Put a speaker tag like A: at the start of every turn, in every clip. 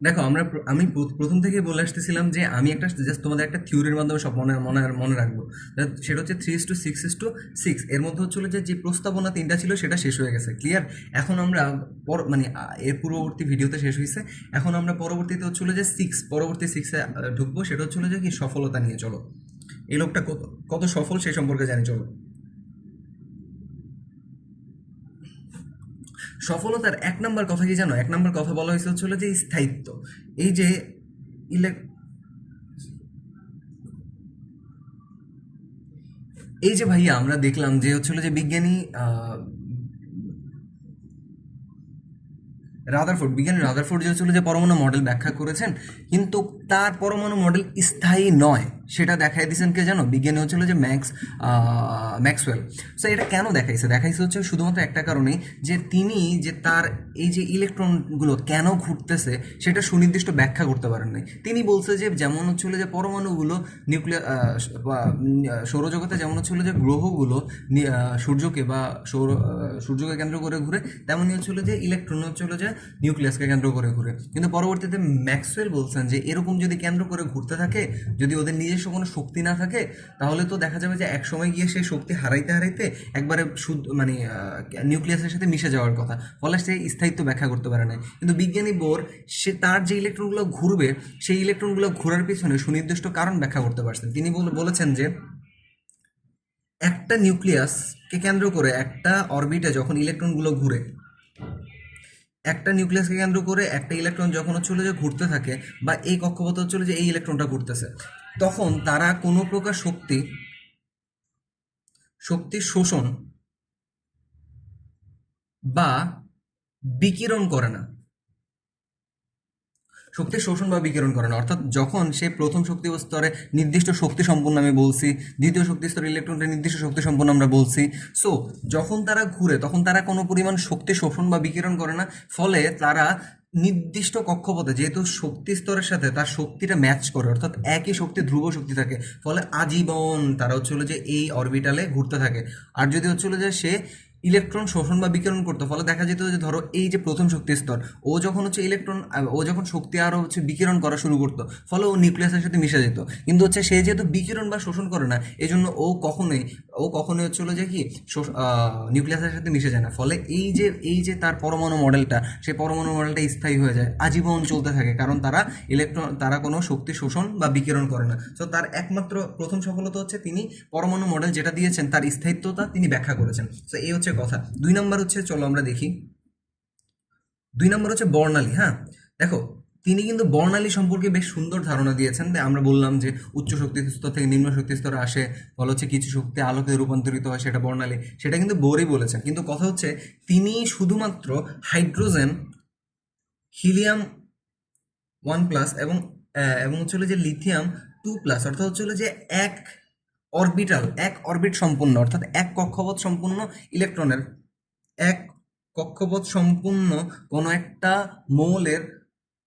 A: দেখো আমি প্রথম থেকে বলে আসতেছিলাম যে আমি একটা জাস্ট তোমাদের একটা থিওরির মাধ্যমে সব মনে মনে মনে রাখবো। সেটা হচ্ছে 3:6:6, এর মধ্যে হচ্ছিল যে প্রস্তাবনা তিনটা ছিল সেটা শেষ হয়ে গেছে, ক্লিয়ার। এখন আমরা মানে এর পূর্ববর্তী ভিডিওতে শেষ হয়েছে। এখন আমরা পরবর্তীতে হচ্ছিল যে পরবর্তী 6-এ ঢুকবো, সেটা হচ্ছিল যে কি সফলতা নিয়ে। চলো, এই লোকটা কত কত সফল সেই সম্পর্কে জানি, চলো। সফলতার 1 নম্বর কথা কি জানো? 1 নম্বর কথা বলা হয়েছে হচ্ছিল যে স্থায়িত্ব। এই যে ইলেক এই যে ভাইয়া আমরা দেখলাম যে হচ্ছিল যে বিজ্ঞানী বিজ্ঞানী রাদারফোর্ড যে হচ্ছিল যে পরমাণু মডেল ব্যাখ্যা করেছেন, কিন্তু তার পরমাণু মডেল স্থায়ী নয় সেটা দেখাই দিয়েছেন কে জানো? বিজ্ঞানী হচ্ছিল যে ম্যাক্সওয়েল। সো এটা কেন দেখাইছে হচ্ছে শুধুমাত্র একটা কারণেই, যে তিনি যে তার এই যে ইলেকট্রনগুলো কেন ঘুরতেছে সেটা সুনির্দিষ্ট ব্যাখ্যা করতে পারেন নাই। তিনি বলছে যে যেমন হচ্ছিল যে পরমাণুগুলো নিউক্লিয়ার সৌরজগতে যেমন হচ্ছিল যে গ্রহগুলো সূর্যকে বা সূর্যকে কেন্দ্র করে ঘুরে, তেমনই হচ্ছিল যে ইলেকট্রন হচ্ছিল যে নিউক্লিয়াসকে কেন্দ্র করে ঘুরে। কিন্তু পরবর্তীতে ম্যাক্সওয়েল বলছেন যে এরকম যদি কেন্দ্র করে ঘুরতে থাকে, যদি ওদের নিজস্ব কোনো শক্তি না থাকে, তাহলে তো দেখা যাবে যে এক সময় গিয়ে সেই শক্তি হারাইতে হারাইতে একবারে শুদ্ধ মানে নিউক্লিয়াসের সাথে মিশে যাওয়ার কথা, ফলে সে স্থায়িত্ব ব্যাখ্যা করতে পারে না। কিন্তু বিজ্ঞানী বোর সে তার যে ইলেকট্রনগুলো ঘুরবে সেই ইলেকট্রনগুলো ঘোরার পিছনে সুনির্দিষ্ট কারণ ব্যাখ্যা করতে পারছেন। তিনি বলেছেন যে একটা নিউক্লিয়াসকে কেন্দ্র করে একটা অরবিটে যখন ইলেকট্রনগুলো ঘুরে, একটা নিউক্লিয়াসকে কেন্দ্র করে একটা ইলেকট্রন যখন হচ্ছিল যে ঘুরতে থাকে, বা এই কক্ষপথে হচ্ছিল যে এই ইলেকট্রনটা ঘুরতেছে, তখন তারা কোনো প্রকার শক্তি শোষণ বা বিকিরণ করে না। শক্তি শোষণ বা বিকিরণ করে না, অর্থাৎ যখন সে প্রথম শক্তি স্তরে নির্দিষ্ট শক্তি সম্পন্ন আমি বলছি, দ্বিতীয় শক্তি স্তরে ইলেকট্রনটা নির্দিষ্ট শক্তি সম্পন্ন আমরা বলছি। সো যখন তারা ঘুরে তখন তারা কোনো পরিমাণ শক্তি শোষণ বা বিকিরণ করে না, ফলে তারা নির্দিষ্ট কক্ষপথে যেহেতু শক্তি স্তরের সাথে তার শক্তিটা ম্যাচ করে, অর্থাৎ একই শক্তি ধ্রুব শক্তি থাকে, ফলে আজীবন তারা হচ্ছিল যে এই অরবিটালে ঘুরতে থাকে। আর যদি হচ্ছিল যে সে ইলেকট্রন শোষণ বা বিকিরণ করতো, ফলে দেখা যেত যে ধরো এই যে প্রথম শক্তি স্তর, ও যখন হচ্ছে ও যখন শক্তি আরও হচ্ছে বিকিরণ করা শুরু করতো, ফলে ও নিউক্লিয়াসের সাথে মিশে যেত। কিন্তু হচ্ছে সে যেহেতু বিকিরণ বা শোষণ করে না, এই জন্য ও কখনোই হচ্ছিল যে কি নিউক্লিয়াসের সাথে মিশে যায় না, ফলে এই যে তার পরমাণু মডেলটা, সেই পরমাণু মডেলটা স্থায়ী হয়ে যায়, আজীবন চলতে থাকে, কারণ তারা কোনো শক্তি শোষণ বা বিকিরণ করে না। তো তার একমাত্র প্রথম সফলতা হচ্ছে তিনি পরমাণু মডেল যেটা দিয়েছেন তার স্থায়িত্বতা তিনি ব্যাখ্যা করেছেন। তো এই হচ্ছে কথা। 2 নম্বর হচ্ছে, চলো আমরা দেখি। 2 নম্বর হচ্ছে বর্ণালী। হ্যাঁ, দেখো, তিনি কিন্তু বর্ণালী সম্পর্কে বেশ সুন্দর ধারণা দিয়েছেন। আমরা বললাম যে উচ্চ শক্তি স্তর থেকে নিম্ন শক্তি স্তরে আসে, ফলে হচ্ছে কিছু শক্তি আলোকে রূপান্তরিত হয়, সেটা বর্ণালী, সেটা কিন্তু বোরই বলেছেন। কিন্তু কথা হচ্ছে তিনি শুধুমাত্র হাইড্রোজেন, হিলিয়াম 1+ এবং হচ্ছে হলো যে লিথিয়াম 2+, অর্থাৎ হচ্ছে হলো যে এক অরবিট সম্পূর্ণ, অর্থাৎ এক কক্ষপথ সম্পূর্ণ ইলেকট্রনের, এক কক্ষপথ সম্পূর্ণ কোনো একটা মৌলের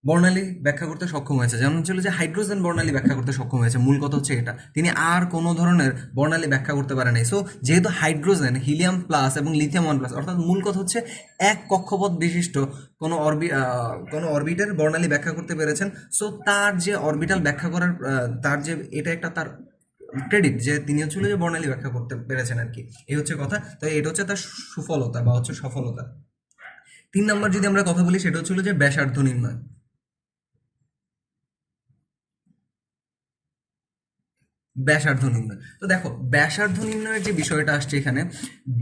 A: বর্ণালী ব্যাখ্যা করতে সক্ষম হয়েছে। যেমন হচ্ছিল যে হাইড্রোজেন বর্ণালী ব্যাখ্যা করতে সক্ষম হয়েছে, মূল কথা হচ্ছে এটা। তিনি আর কোনো ধরনের বর্ণালী ব্যাখ্যা করতে পারে নাই। সো যেহেতু হাইড্রোজেন, হিলিয়াম প্লাস এবং লিথিয়াম 1+, অর্থাৎ মূল কথা হচ্ছে এক কক্ষপথ বিশিষ্ট কোনো অরবিটের বর্ণালী ব্যাখ্যা করতে পেরেছেন। সো তার যে অরবিটাল ব্যাখ্যা করার তার যে এটা একটা তার ক্রেডিট, যে তিনি হচ্ছিল যে বর্ণালী ব্যাখ্যা করতে পেরেছেন আর কি। এই হচ্ছে কথা। তো এটা হচ্ছে তার সুফলতা বা হচ্ছে সফলতা। 3 নম্বর যদি আমরা কথা বলি, সেটা হচ্ছিল যে ব্যাসার্ধ নির্ণয়। ব্যাসার্ধ নির্ণয়। তো দেখো, ব্যাসার্ধ নির্ণয়ের যে বিষয়টা আসছে এখানে,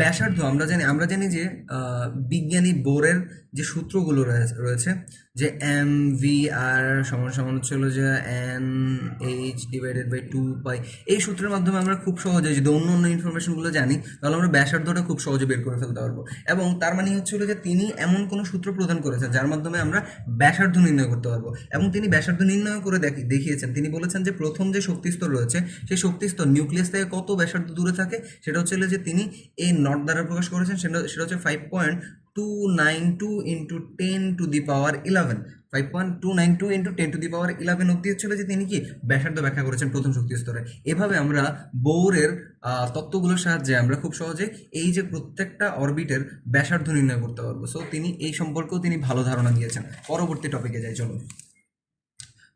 A: ব্যাসার্ধ আমরা জানি যে বিজ্ঞানী বোরের যে সূত্রগুলো রয়েছে, যে MV/r সমান সমান হচ্ছে হলো যে NH/2π, এই সূত্রের মাধ্যমে আমরা খুব সহজে যদি অন্য অন্য ইনফরমেশনগুলো জানি, তাহলে আমরা ব্যাসার্ধটা খুব সহজে বের করে ফেলতে পারবো। এবং তার মানে হচ্ছে হলো যে তিনি এমন কোনো সূত্র প্রদান করেছেন যার মাধ্যমে আমরা ব্যাসার্ধ নির্ণয় করতে পারবো। এবং তিনি ব্যাসার্ধ নির্ণয় করে দেখিয়েছেন। তিনি বলেছেন যে প্রথম যে শক্তিস্তর রয়েছে, সেই শক্তিস্তর নিউক্লিয়াস থেকে কত ব্যাসার্ধ দূরে থাকে, সেটা হচ্ছে যে তিনি এই নট দ্বারা প্রকাশ করেছেন। সেটা হচ্ছে 5.292 ইন্টু 10⁻11, 5.292 ইন্টু 10⁻11 অব্দি হচ্ছিল যে তিনি কি ব্যাসার্ধ ব্যাখ্যা করেছেন প্রথম শক্তি স্তরে। এভাবে আমরা বোরের তত্ত্বগুলোর সাহায্যে আমরা খুব সহজে এই যে প্রত্যেকটা অরবিটের ব্যাসার্ধ নির্ণয় করতে পারবো। সো তিনি এই সম্পর্কেও তিনি ভালো ধারণা দিয়েছেন। পরবর্তী টপিকে যাই, চলো।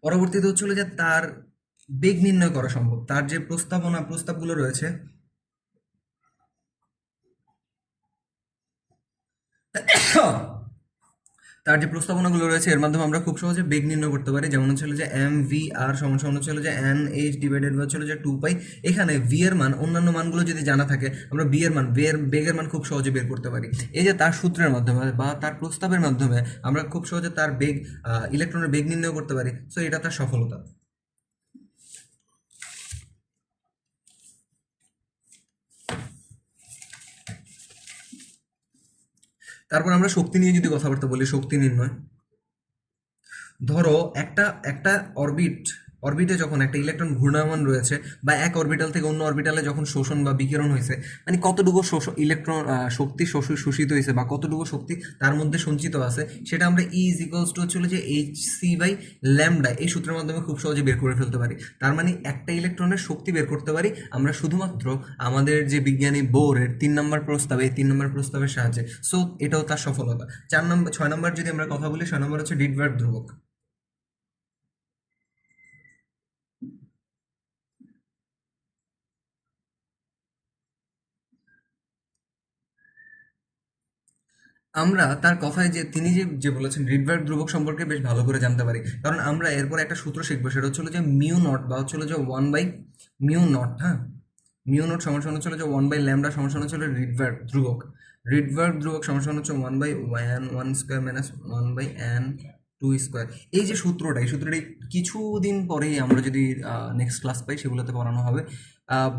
A: পরবর্তীতে হচ্ছিল যে তার বেগ নির্ণয় করা সম্ভব, তার যে প্রস্তাবগুলো রয়েছে তার যে প্রস্তাবনাগুলো রয়েছে এর মাধ্যমে আমরা খুব সহজে বেগ নির্ণয় করতে পারি। যেমন হচ্ছিল যে এম ভি আর সমান সমান হচ্ছিল যে এন এইচ ডিভাইডেড বাই হচ্ছিল যে 2 পাই। এখানে ভি এর মান, অন্যান্য মানগুলো যদি জানা থাকে আমরা বি এর মান, বেগের মান খুব সহজে বের করতে পারি। এই যে তার সূত্রের মাধ্যমে বা তার প্রস্তাবের মাধ্যমে আমরা খুব সহজে তার বেগ, ইলেকট্রনের বেগ নির্ণয় করতে পারি। সো এটা তার সফলতা। তারপর আমরা শক্তি নিয়ে যদি কথাবার্তা বলি, শক্তি নির্ণয়। ধরো একটা একটা অরবিটে যখন একটা ইলেকট্রন ঘূর্ণায়মান রয়েছে, বা এক অরবিটাল থেকে অন্য অরবিটালে যখন শোষণ বা বিকিরণ হয়েছে, মানে কতটুকু ইলেকট্রন শক্তি শোষিত হয়েছে বা কতটুকু শক্তি তার মধ্যে সঞ্চিত আছে, সেটা আমরা ই ইজ ইকুয়ালস টু হচ্ছিল যে এইচ সি বাই ল্যামডা এই সূত্রের মাধ্যমে খুব সহজে বের করে ফেলতে পারি। তার মানে একটা ইলেকট্রনের শক্তি বের করতে পারি আমরা শুধুমাত্র আমাদের যে বিজ্ঞানী বোরের 3 নম্বর প্রস্তাব, এই 3 নম্বর প্রস্তাবের সাহায্যে। সো এটাও তার সফলতা। 6 নম্বর যদি আমরা কথা বলি, 6 নম্বর হচ্ছে রিডবার্গ ধ্রুবক। আমরা তার কথায় যে তিনি যে যে বলেছেন রিডবার্গ ধ্রুবক সম্পর্কে বেশ ভালো করে জানতে পারি, কারণ আমরা এরপর একটা সূত্র শিখবো, সেটা হচ্ছিল যে মিউ নট বা হচ্ছিল যে 1/মিউ নট। হ্যাঁ, মিউ নট সমান সমান হচ্ছিল যে 1/ল্যামডা সমান সমান হচ্ছিল রিডবার্গ ধ্রুবক সমান সমান হচ্ছে 1/1 মাইনাস 1/n² এই যে সূত্রটা, এই সূত্রটি কিছুদিন পরেই আমরা যদি নেক্সট ক্লাস পাই সেগুলোতে পড়ানো হবে। আহ,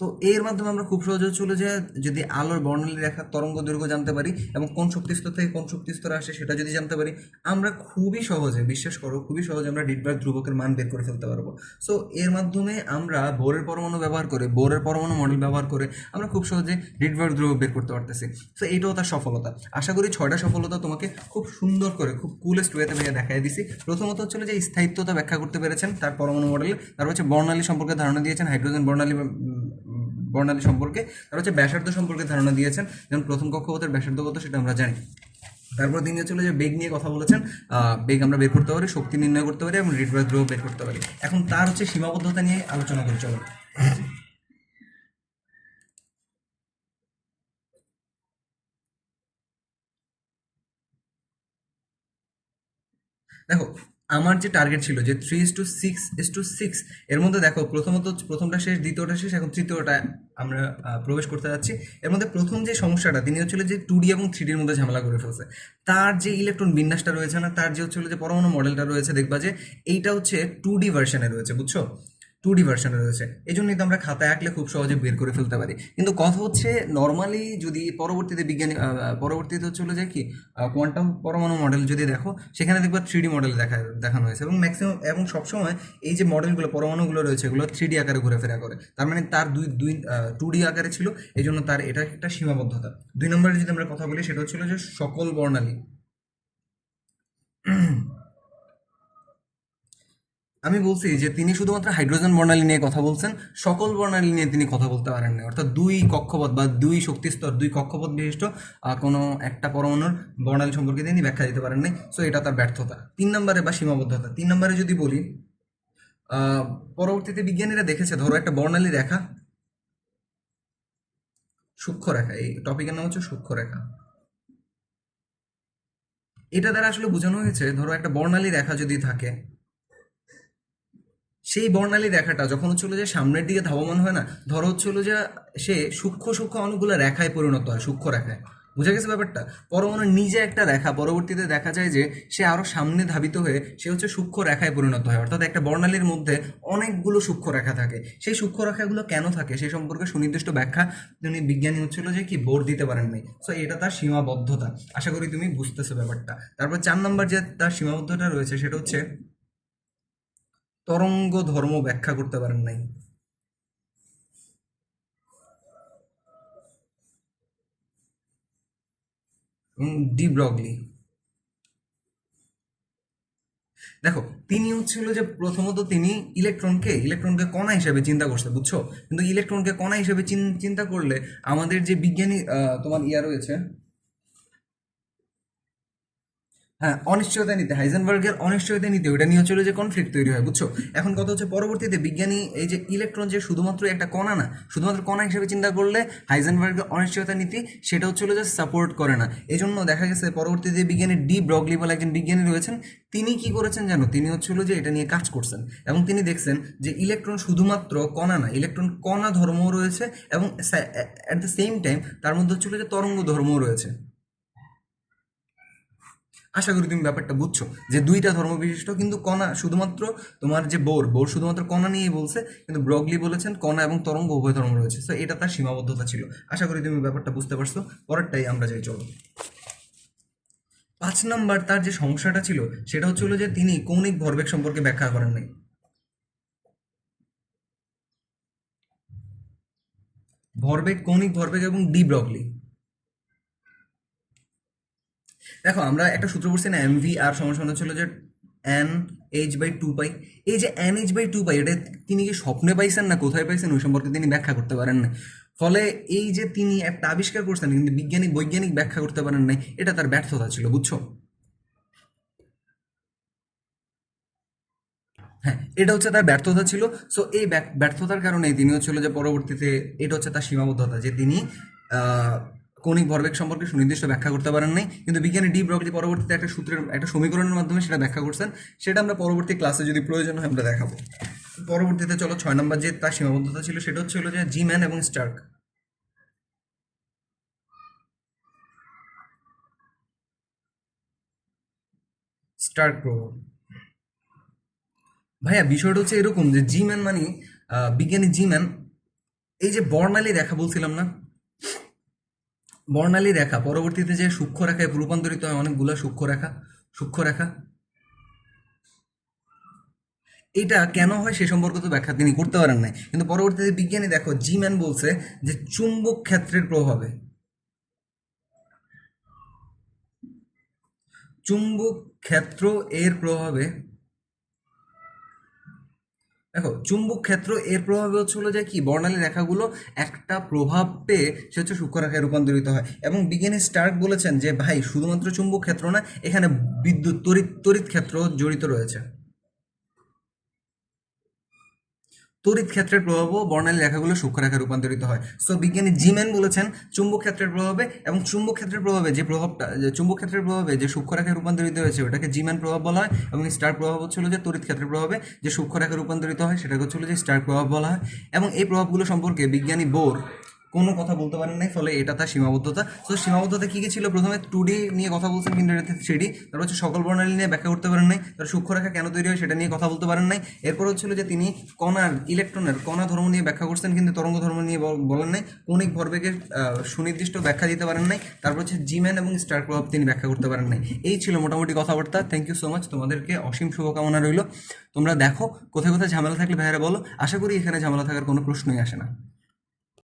A: তো এর মাধ্যমে আমরা খুব সহজে চলে যে যদি আলোর বর্ণালী রেখার তরঙ্গ দৈর্ঘ্য জানতে পারি এবং কোন শক্তিস্তর থেকে কোন শক্তিস্তরে আসে সেটা যদি জানতে পারি, আমরা খুবই সহজে, বিশ্বাস করো খুবই সহজে আমরা রিডবার্গ ধ্রুবকের মান বের করে ফেলতে পারবো। সো এর মাধ্যমে আমরা বোরের পরমাণু ব্যবহার করে, বোরের পরমাণু মডেল ব্যবহার করে আমরা খুব সহজে রিডবার্গ ধ্রুবক বের করতে পারতেছি। সো এইটাও তার সফলতা। আশা করি 6টা সফলতা তোমাকে খুব সুন্দর করে, খুব কুলেস্ট ওয়েতে ভাইয়া দেখাই দিছি। প্রথমত হচ্ছিল যে স্থায়িত্বতা ব্যাখ্যা করতে পেরেছেন তার পরমাণু মডেলে, তারপর হচ্ছে বর্ণালী সম্পর্কে ধারণা দিয়েছেন, হাইড্রোজেন বর্ণালী সম্পর্কে, তার হচ্ছে ব্যাসার্ধ সম্পর্কে ধারণা দিয়েছেন, যেমন প্রথম কক্ষপথের ব্যাসার্ধ কত সেটা আমরা জানি। তারপর তিনি হচ্ছিল যে বেগ নিয়ে কথা বলেছেন, বেগ আমরা বের করতে পারি, শক্তি নির্ণয় করতে পারি এবং রিডবার্গ ধ্রুবক বের করতে পারি। এখন তার হচ্ছে সীমাবদ্ধতা নিয়ে আলোচনা করি, চলো। দেখো, আমার যে টার্গেট ছিল যে 3:6:6, এর মধ্যে দেখো প্রথমটা শেষ, দ্বিতীয়টা শেষ, এখন তৃতীয়টা আমরা প্রবেশ করতে যাচ্ছি। এর মধ্যে প্রথম যে সমস্যাটা, তিনি হচ্ছিল যে 2D এবং 3Dর মধ্যে ঝামেলা করে ফেলছে। তার যে ইলেকট্রন বিন্যাসটা রয়েছে না, তার যে হচ্ছিল যে পরমাণু মডেলটা রয়েছে, দেখবা যে এইটা হচ্ছে 2D ভার্সনে রয়েছে, বুঝছো? 2D ভার্সনে রয়েছে, এই জন্যই তো আমরা খাতায় আঁকলে খুব সহজে বের করে ফেলতে পারি। কিন্তু কথা হচ্ছে নর্মালি যদি পরবর্তীতে হচ্ছে হলো যে কি কোয়ান্টাম পরমাণু মডেল যদি দেখো, সেখানে দেখবা 3D মডেল দেখানো হয়েছে, এবং ম্যাক্সিমাম এবং সবসময় এই যে মডেলগুলো, পরমাণুগুলো রয়েছে, এগুলো 3D আকারে ঘুরেফেরা করে। তার মানে তার 2D আকারে ছিল, এই জন্য তার এটা একটা সীমাবদ্ধতা। 2 নম্বরে যদি আমরা কথা বলি, সেটা হচ্ছিল যে সকল বর্ণালী। আমি বলছি যে তিনি শুধুমাত্র হাইড্রোজেন বর্ণালী নিয়ে কথা বলছেন, সকল বর্ণালী নিয়ে তিনি কথা বলতে পারেন না। অর্থাৎ দুই কক্ষপথ বা দুই শক্তিস্তর, দুই কক্ষপথ বিশিষ্ট কোনো একটা পরমাণুর বর্ণালী সম্পর্কে তিনি ব্যাখ্যা দিতে পারেন নাই। সো এটা তার ব্যর্থতা। 3 নম্বরে বা সীমাবদ্ধতা, 3 নম্বরে যদি বলি, আহ, পরবর্তীতে বিজ্ঞানীরা দেখেছে, ধরো একটা বর্ণালী রেখা, সূক্ষ্ম রেখা, এই টপিকের নাম হচ্ছে সূক্ষ্ম রেখা। এটা দ্বারা আসলে বোঝানো হয়েছে, ধরো একটা বর্ণালী রেখা যদি থাকে, সেই বর্ণালী রেখাটা যখন হচ্ছিল যে সামনের দিকে ধাবমান হয় না, ধরো হচ্ছিল যে সে সূক্ষ্ম সূক্ষ্ম অণুগুলো রেখায় পরিণত হয়, সূক্ষ্ম রেখায়। বুঝা গেছে ব্যাপারটা? পরমাণুর নিজে একটা রেখা, পরবর্তীতে দেখা যায় যে সে আরো সামনে ধাবিত হয়ে সে হচ্ছে সূক্ষ্ম রেখায় পরিণত হয়। অর্থাৎ একটা বর্ণালীর মধ্যে অনেকগুলো সূক্ষ্ম রেখা থাকে। সেই সূক্ষ্ম রেখাগুলো কেন থাকে সেই সম্পর্কে সুনির্দিষ্ট ব্যাখ্যা তিনি, বিজ্ঞানী হচ্ছিল যে কি বোর দিতে পারেন নাই। সো এটা তার সীমাবদ্ধতা। আশা করি তুমি বুঝতেছো ব্যাপারটা। তারপর 4 নম্বর যে তার সীমাবদ্ধতা রয়েছে, সেটা হচ্ছে তরঙ্গ ধর্ম ব্যাখ্যা করতে পারেন নাই। ডি ব্রগলি, দেখো তিনি হচ্ছিল যে প্রথমত তিনি ইলেকট্রনকে কণা হিসেবে চিন্তা করছে, বুঝছো? কিন্তু ইলেকট্রনকে কণা হিসেবে চিন্তা করলে আমাদের যে বিজ্ঞানী তোমার ইয়া রয়েছে, হ্যাঁ, অনিশ্চয়তা নীতি, হাইজেনবার্গের অনিশ্চয়তা নীতি, ওটা নিয়ে হচ্ছিল যে কনফ্লিক্ট তৈরি হয়, বুঝছো? এখন কথা হচ্ছে পরবর্তীতে বিজ্ঞানী এই যে ইলেকট্রন যে শুধুমাত্র একটা কণা না, শুধুমাত্র কণা হিসেবে চিন্তা করলে হাইজেনবার্গের অনিশ্চয়তা নীতি সেটা হচ্ছিল যে সাপোর্ট করে না। এই জন্য দেখা গেছে পরবর্তীতে বিজ্ঞানী ডি ব্রগলি বলে একজন বিজ্ঞানী রয়েছেন, তিনি কি করেছেন জানো? তিনি হচ্ছিল যে এটা নিয়ে কাজ করছেন এবং তিনি দেখছেন যে ইলেকট্রন শুধুমাত্র কণা না, ইলেকট্রন কণা ধর্মও রয়েছে এবং অ্যাট দ্য সেম টাইম তার মধ্যে হচ্ছিল যে তরঙ্গ ধর্মও রয়েছে। আশা করি তুমি ব্যাপারটা বুঝছো যে দুইটা ধর্ম বিশিষ্ট, কিন্তু কণা শুধুমাত্র তোমার যে বোর শুধুমাত্র কণা নিয়েই বলছে, কিন্তু ব্রগলি বলেছেন কণা এবং তরঙ্গ উভয় ধর্ম রয়েছে। তো এটা তার সীমাবদ্ধতা ছিল। আশা করি তুমি ব্যাপারটা বুঝতে পারছো। পরেরটাই আমরা যাই, চলো। 5 নাম্বার তার যে সমস্যাটা ছিল সেটা হচ্ছিল যে তিনি কৌণিক ভরবেগ সম্পর্কে ব্যাখ্যা করেন নাই। ভরবেগ, কৌণিক ভরবেগ এবং ডি ব্রগলি। দেখো আমরা একটা সূত্র পড়ছি না, এমভি আর সমান হচ্ছিল যে এন এইচ বাই টু পাই। এই যে এন এইচ বাই টু পাই, এটা তিনি কি স্বপ্নে পাইছেন না কোথায় পাইছেন ওই সম্পর্কে তিনি ব্যাখ্যা করতে পারেন না। ফলে এই যে তিনি একটা আবিষ্কার করছেন কিন্তু বৈজ্ঞানিক ব্যাখ্যা করতে পারেন নাই, এটা তার ব্যর্থতা ছিল, বুঝছো? হ্যাঁ, এটা হচ্ছে তার ব্যর্থতা ছিল। সো এই ব্যর্থতার কারণে তিনি হচ্ছিল যে পরবর্তীতে, এটা হচ্ছে তার সীমাবদ্ধতা যে তিনি আহ, কৌণিক ভরবেগ সম্পর্কে সুনির্দিষ্ট ব্যাখ্যা করতে পারেন নাই। কিন্তু বিজ্ঞানী ডি ব্রগলি পরবর্তীতে একটা সূত্রের একটা সমীকরণের মাধ্যমে সেটা ব্যাখ্যা করছেন। সেটা আমরা পরবর্তী ক্লাসে যদি প্রয়োজন হয় আমরা দেখাবো। পরবর্তীতে চলো 6 নম্বর যে তার সীমাবদ্ধতা ছিল সেটা হচ্ছে হলো যে জি ম্যান এবং স্টার্ক। স্টার্ক প্রভাব। ভাইয়া বিষয়টা হচ্ছে এরকম যে জি ম্যান মানে বিজ্ঞানী জি ম্যান, এই যে বর্ণালী রেখা বলছিলাম না, বর্ণালী রেখা পরবর্তীতে যে সূক্ষ্ম রেখায় রূপান্তরিত হয়, অনেকগুলো সূক্ষ্ম রেখা, এটা কেন হয় সে সম্পর্কে তো ব্যাখ্যা তিনি করতে পারেন নাই। কিন্তু পরবর্তীতে বিজ্ঞানী দেখো জি ম্যান বলছে যে চুম্বক ক্ষেত্রের প্রভাবে, চুম্বক ক্ষেত্র এর প্রভাবে, দেখো চুম্বক ক্ষেত্র এর প্রভাবে হচ্ছে হলো যে কি বর্ণালী রেখাগুলো একটা প্রভাব পেয়ে সে হচ্ছে সূক্ষ্ম রেখায় রূপান্তরিত হয়। এবং বিজ্ঞানী স্টার্ক বলেছেন যে ভাই শুধুমাত্র চুম্বক ক্ষেত্র না, এখানে বিদ্যুৎ তড়িৎ ক্ষেত্র জড়িত রয়েছে। তড়িৎ ক্ষেত্রের প্রভাবও বর্ণালী রেখাগুলো সূক্ষ্ম রেখায় রূপান্তরিত হয়। সো বিজ্ঞানী জিম্যান বলেছেন চুম্বক ক্ষেত্রের প্রভাবে, এবং চুম্বক ক্ষেত্রের প্রভাবে যে প্রভাবটা, যে চুম্বক ক্ষেত্রের প্রভাবে যে সূক্ষ্ম রেখায় রূপান্তরিত হয়েছে ওটাকে জিম্যান প্রভাব বলা হয়। এবং স্টার প্রভাব হচ্ছিল যে তড়িৎ ক্ষেত্রের প্রভাবে যে সূক্ষ্ম রেখায় রূপান্তরিত হয় সেটাকে হচ্ছিল যে স্টার প্রভাব বলা হয়। এবং এই প্রভাবগুলো সম্পর্কে বিজ্ঞানী বোর কোনো কথা বলতে পারেন নাই, ফলে এটা তার সীমাবদ্ধতা। তো সীমাবদ্ধতা কী কী ছিল? প্রথমে 2D নিয়ে কথা বলছেন কিন্তু এটাতে 3D। তারপর হচ্ছে সকল বর্ণালী নিয়ে ব্যাখ্যা করতে পারেন নাই। তার সূক্ষ্মরেখা কেন তৈরি হয় সেটা নিয়ে কথা বলতে পারেন নাই। এরপর হচ্ছিল যে তিনি ইলেকট্রনের কণা ধর্ম নিয়ে ব্যাখ্যা করছেন কিন্তু তরঙ্গ ধর্ম নিয়ে বলেন নাই। কৌণিক ভরবেগের সুনির্দিষ্ট ব্যাখ্যা দিতে পারেন নাই। তারপর হচ্ছে জিম্যান এবং স্টার প্রভাব তিনি ব্যাখ্যা করতে পারেন নাই। এই ছিল মোটামুটি কথাবার্তা। থ্যাংক ইউ সো মাচ, তোমাদেরকে অসীম শুভকামনা রইল। তোমরা দেখো কোথায় কোথায় ঝামেলা থাকলে ভাইয়ারা বলো। আশা করি এখানে ঝামেলা থাকার কোনো প্রশ্নই আসে না।